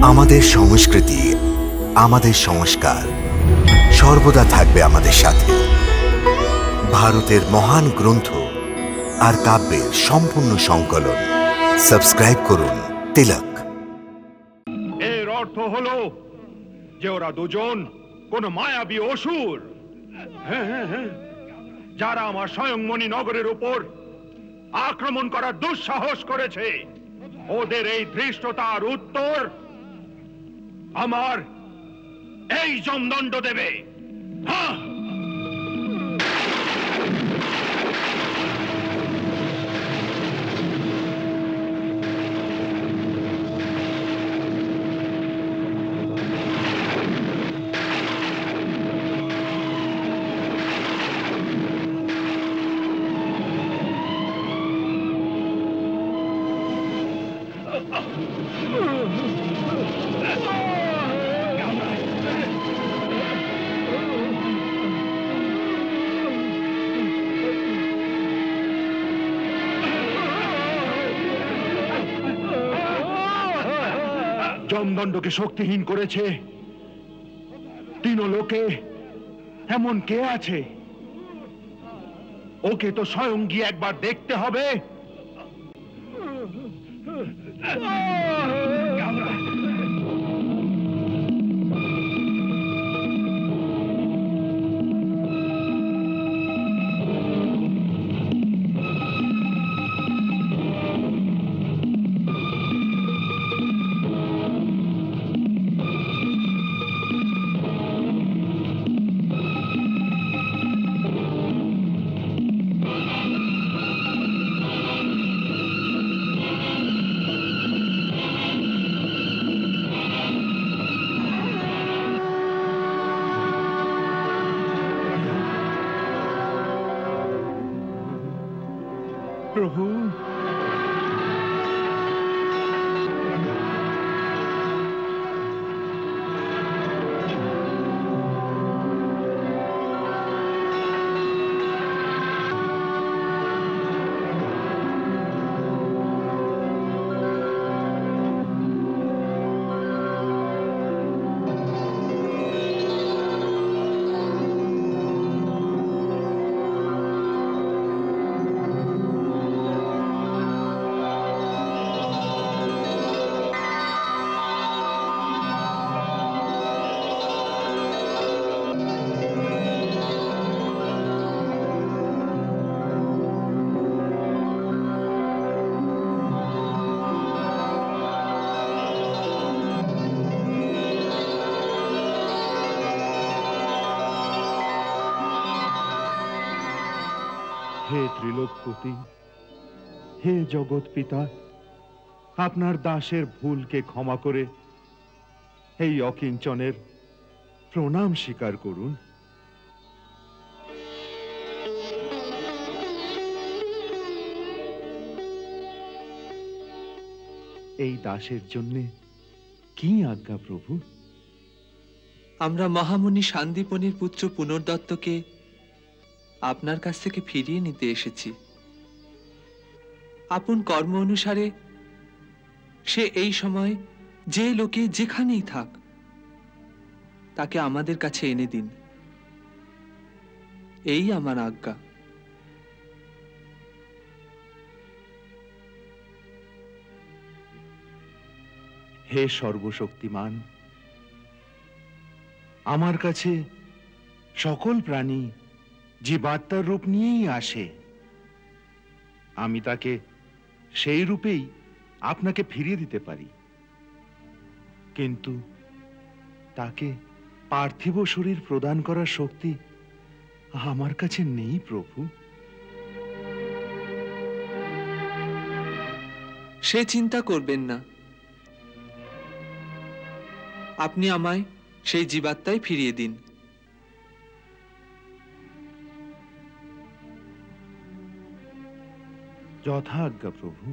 আমাদের সংস্কৃতি, আমাদের সংস্কার সর্বদা থাকবে আমাদের সাথে। ভারতের মহান গ্রন্থ আর কাব্যের সম্পূর্ণ সংকলন। সাবস্ক্রাইব করুন তিলক। এর অর্থ হলো যে ওরা দুজন কোন মায়াবী অসুর, যারা আমার স্বয়ংমণি নগরের উপর আক্রমণ করার দুঃসাহস করেছে। ওদের এই ধৃষ্টতার উত্তর আমার এই যমদণ্ড দেবে। যমদণ্ডকে শক্তিহীন করেছে তিন লোকে এমন কে আছে? ওকে তো স্বয়ং গিয়ে একবার দেখতে হবে। প্রভু, হে ত্রিলোকপতি, হে জগৎ পিতা, আপনার দাসের ভুলকে ক্ষমা করে এই অকিঞ্চনের প্রণাম স্বীকার করুন। এই দাসের জন্যে কি আজ্ঞা প্রভু? আমরা মহামুনি শান্তিপনির পুত্র পুনর্দত্তকে আপনার কাছ থেকে ফিরিয়ে নিতে এসেছি। আপন কর্ম অনুসারে সে এই সময় যে লোকে যেখানেই থাক তাকে আমাদের কাছে এনে দিন, এই আমার আজ্ঞা। হে সর্বশক্তিমান, আমার কাছে সকল প্রাণী জীবাত্মার রূপ নিয়েই আসে। আমি তাকে সেই রূপেই আপনাকে ফিরিয়ে দিতে পারি, কিন্তু তাকে পার্থিব শরীর প্রদান করার শক্তি আমার কাছে নেই প্রভু। সে চিন্তা করবেন না, আপনি আমায় সেই জীবাত্মায় ফিরিয়ে দিন। যথা আজ্ঞা প্রভু।